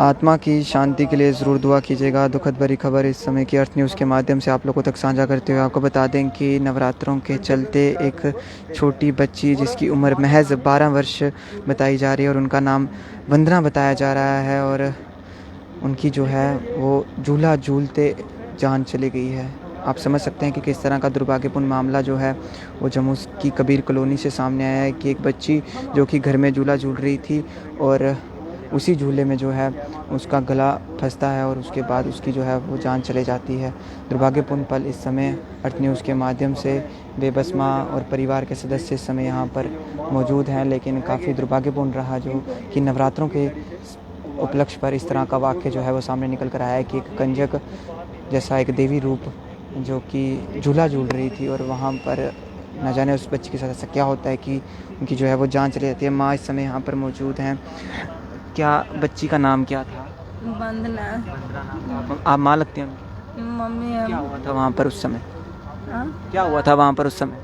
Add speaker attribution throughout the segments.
Speaker 1: आत्मा की शांति के लिए ज़रूर दुआ कीजिएगा। दुखद भरी खबर इस समय की अर्थ न्यूज़ के माध्यम से आप लोगों तक साझा करते हुए आपको बता दें कि नवरात्रों के चलते एक छोटी बच्ची जिसकी उम्र महज 12 वर्ष बताई जा रही है और उनका नाम वंदना बताया जा रहा है, और उनकी जो है वो झूला झूलते जान चली गई है। आप समझ सकते हैं कि किस तरह का दुर्भाग्यपूर्ण मामला जो है वो जम्मू की कबीर कॉलोनी से सामने आया है कि एक बच्ची जो कि घर में झूला झूल रही थी और उसी झूले में जो है उसका गला फंसता है और उसके बाद उसकी जो है वो जान चले जाती है। दुर्भाग्यपूर्ण पल इस समय अर्थ न्यूज़ के माध्यम से बेबस माँ और परिवार के सदस्य इस समय यहाँ पर मौजूद हैं, लेकिन काफ़ी दुर्भाग्यपूर्ण रहा जो कि नवरात्रों के उपलक्ष्य पर इस तरह का वाक्य जो है वो सामने निकल कर आया है कि एक कंजक जैसा एक देवी रूप जो कि झूला झूल रही थी और वहाँ पर न जाने उस बच्ची के साथ ऐसा क्या होता है कि उनकी जो है वो जान चली जाती है। माँ इस समय यहाँ पर मौजूद हैं। क्या बच्ची का नाम क्या था?
Speaker 2: वंदना।
Speaker 1: आप माँ लगती हैं उनकी?
Speaker 2: मम्मी
Speaker 1: क्या हुआ था वहाँ पर उस समय?
Speaker 2: हाँ?
Speaker 1: क्या हुआ था वहाँ पर उस समय?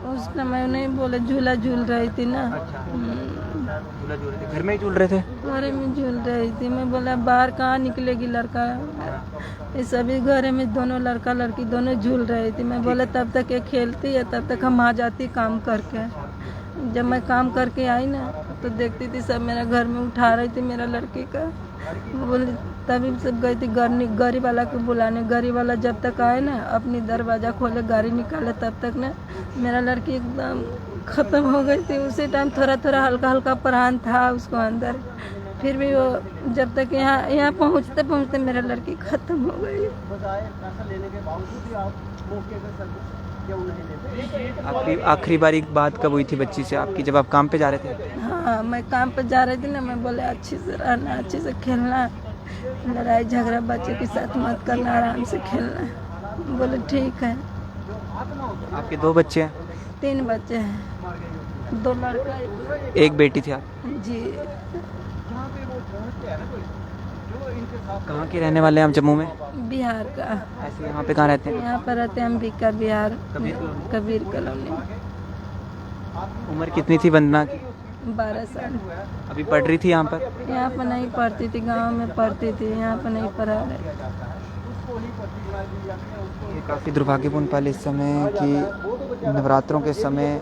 Speaker 2: उस समय नहीं बोले, झूला झूल रही थी ना।
Speaker 1: झूला झूल रहे थे, घर में ही झूल रहे थे?
Speaker 2: घरे में झूल रही थी। मैं बोला बाहर कहाँ निकलेगी लड़का, ये सभी घरे में दोनों लड़का लड़की दोनों झूल रही थी। मैं बोला तब तक ये खेलती है, तब तक हम आ जाती काम करके। जब मैं काम करके आई ना तो देखती थी सब मेरा घर में उठा रही थी मेरा लड़की का। बोली तभी सब गई थी गाड़ी वाला को बुलाने। गाड़ी वाला जब तक आए ना अपनी दरवाज़ा खोले गाड़ी निकाले तब तक ना मेरा लड़की एकदम ख़त्म हो गई थी। उसी टाइम थोड़ा थोड़ा हल्का हल्का प्राण था उसको अंदर, फिर भी वो जब तक यहाँ पहुँचते पहुँचते मेरा लड़की ख़त्म हो गई।
Speaker 1: आखिरी बारी बात कब हुई थी बच्ची से आपकी, जब आप काम पे जा रहे थे?
Speaker 2: हाँ, मैं काम पर जा रही थी ना। मैं बोले अच्छे से रहना, अच्छे से खेलना, लड़ाई झगड़ा बच्चे के साथ मत करना, आराम से खेलना। बोले ठीक है।
Speaker 1: आपके 2 बच्चे हैं?
Speaker 2: 3 बच्चे हैं, 2 लड़का
Speaker 1: एक बेटी थी आप?
Speaker 2: जी।
Speaker 1: कहाँ के रहने वाले हैं आप जम्मू में?
Speaker 2: बिहार का।
Speaker 1: ऐसे यहाँ पे कहाँ रहते हैं?
Speaker 2: यहाँ पर रहते हैं अंबिका बिहार, कबीर कॉलोनी।
Speaker 1: उम्र कितनी थी वंदना की?
Speaker 2: 12 साल।
Speaker 1: अभी पढ़ रही थी यहाँ पर?
Speaker 2: यहाँ पर नहीं पढ़ती थी, गांव में पढ़ती थी, यहाँ पर नहीं पढ़ा रहे।
Speaker 1: ये काफ़ी दुर्भाग्यपूर्ण पल इस समय कि नवरात्रों के समय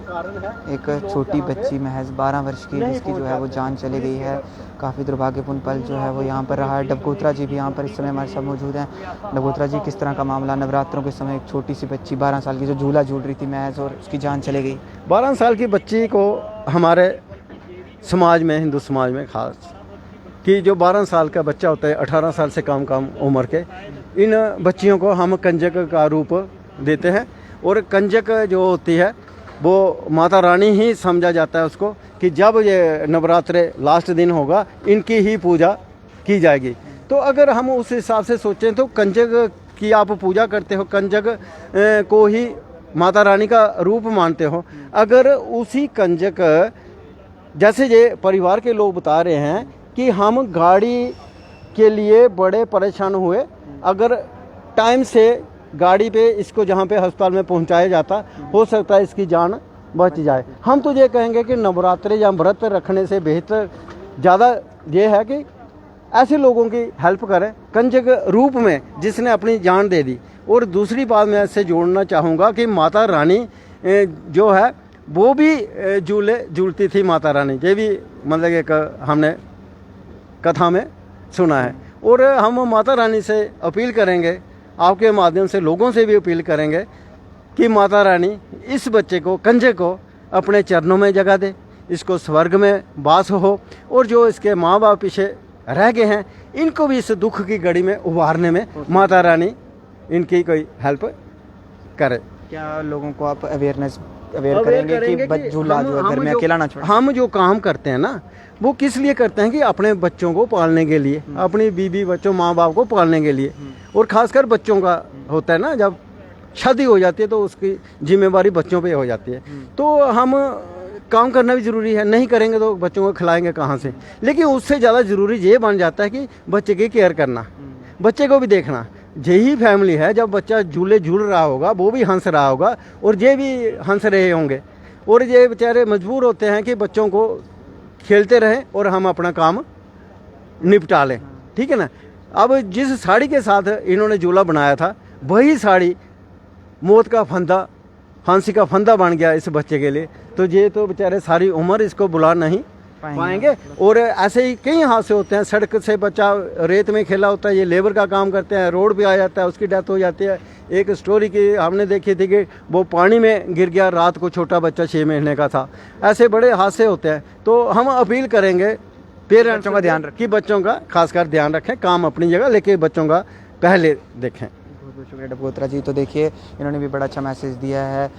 Speaker 1: एक छोटी बच्ची महज 12 वर्ष की जिसकी जो है वो जान चली गई है। काफ़ी दुर्भाग्यपूर्ण पल जो है वो यहाँ पर रहा है। डबगोत्रा जी भी यहाँ पर इस समय हमारे साथ मौजूद हैं। डबगोत्रा जी, किस तरह का मामला? नवरात्रों के समय एक छोटी सी बच्ची 12 साल की जो झूला झूल रही थी महज और उसकी जान चली गई।
Speaker 3: 12 साल की बच्ची को हमारे समाज में, हिंदू समाज में खास कि जो 12 साल का बच्चा होता है, 18 साल से कम उम्र के, इन बच्चियों को हम कंजक का रूप देते हैं। और कंजक जो होती है वो माता रानी ही समझा जाता है उसको, कि जब ये नवरात्रे लास्ट दिन होगा इनकी ही पूजा की जाएगी। तो अगर हम उस हिसाब से सोचें तो कंजक की आप पूजा करते हो, कंजक को ही माता रानी का रूप मानते हो। अगर उसी कंजक, जैसे ये परिवार के लोग बता रहे हैं कि हम गाड़ी के लिए बड़े परेशान हुए, अगर टाइम से गाड़ी पे इसको जहाँ पे अस्पताल में पहुँचाया जाता, हो सकता है इसकी जान बच जाए। हम तो ये कहेंगे कि नवरात्रे या व्रत रखने से बेहतर ज़्यादा ये है कि ऐसे लोगों की हेल्प करें कंजक रूप में जिसने अपनी जान दे दी। और दूसरी बात मैं इससे जोड़ना चाहूँगा कि माता रानी जो है वो भी झूले झूलती थी। माता रानी ये भी मतलब एक हमने कथा में सुना है। और हम माता रानी से अपील करेंगे, आपके माध्यम से लोगों से भी अपील करेंगे कि माता रानी इस बच्चे को, कंजक को अपने चरणों में जगह दे, इसको स्वर्ग में वास हो। और जो इसके माँ बाप पीछे रह गए हैं इनको भी इस दुख की घड़ी में उभारने में माता रानी इनकी कोई हेल्प करे।
Speaker 1: क्या लोगों को आप अवेयर करेंगे कि झूला जो है घर में अकेला ना छोड़ें?
Speaker 3: हम जो काम करते हैं ना वो किस लिए करते हैं कि अपने बच्चों को पालने के लिए, अपनी बीवी बच्चों माँ बाप को पालने के लिए। और खासकर बच्चों का होता है ना, जब शादी हो जाती है तो उसकी जिम्मेवारी बच्चों पे हो जाती है। तो हम काम करना भी ज़रूरी है, नहीं करेंगे तो बच्चों को खिलाएंगे कहाँ से। लेकिन उससे ज़्यादा ज़रूरी ये बन जाता है कि बच्चे की केयर करना, बच्चे को भी देखना। यही फैमिली है, जब बच्चा झूले झूल रहा होगा वो भी हंस रहा होगा और ये भी हंस रहे होंगे। और ये बेचारे मजबूर होते हैं कि बच्चों को खेलते रहें और हम अपना काम निपटा लें, ठीक है ना। अब जिस साड़ी के साथ इन्होंने झूला बनाया था वही साड़ी मौत का फंदा, फांसी का फंदा बन गया इस बच्चे के लिए। तो ये तो बेचारे सारी उम्र इसको बुला नहीं पाएंगे। और ऐसे ही कई हादसे होते हैं, सड़क से बच्चा रेत में खेला होता है, ये लेबर का काम करते हैं, रोड पे आ जाता है, उसकी डेथ हो जाती है। एक स्टोरी की हमने देखी थी कि वो पानी में गिर गया रात को, छोटा बच्चा 6 महीने का था। ऐसे बड़े हादसे होते हैं। तो हम अपील करेंगे पेरेंट्स
Speaker 1: बच्चों का ध्यान रखें,
Speaker 3: कि बच्चों का खासकर ध्यान रखें, काम अपनी जगह लेके बच्चों का पहले देखें।
Speaker 1: बहुत बहुत शुक्रिया डबगोत्रा जी। तो देखिए इन्होंने भी बड़ा अच्छा मैसेज दिया है।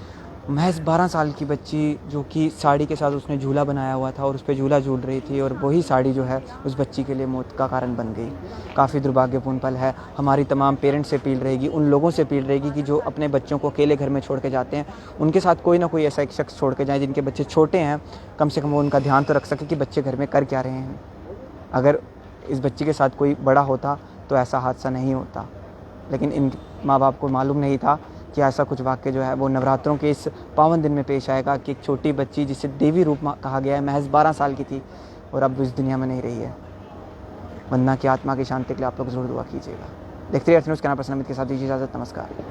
Speaker 1: महज 12 साल की बच्ची जो कि साड़ी के साथ उसने झूला बनाया हुआ था और उस पर झूला झूल रही थी, और वही साड़ी जो है उस बच्ची के लिए मौत का कारण बन गई। काफ़ी दुर्भाग्यपूर्ण पल है। हमारी तमाम पेरेंट्स से अपील रहेगी, उन लोगों से अपील रहेगी कि जो अपने बच्चों को अकेले घर में छोड़ के जाते हैं, उनके साथ कोई ना कोई ऐसा एक शख्स छोड़ के जाए जिनके बच्चे छोटे हैं, कम से कम वो उनका ध्यान तो रख सके कि बच्चे घर में कर क्या रहे हैं। अगर इस बच्ची के साथ कोई बड़ा होता तो ऐसा हादसा नहीं होता, लेकिन इन माँ बाप को मालूम नहीं था कि ऐसा कुछ वाक़या जो है वो नवरात्रों के इस पावन दिन में पेश आएगा कि एक छोटी बच्ची जिसे देवी रूप कहा गया है, महज 12 साल की थी और अब इस दुनिया में नहीं रही है। वंदना की आत्मा की शांति के लिए आप लोग ज़रूर दुआ कीजिएगा। देखते रहिए अर्थ न्यूज़ के नाम पर अमित के साथ दीजिए इजाज़त। नमस्कार।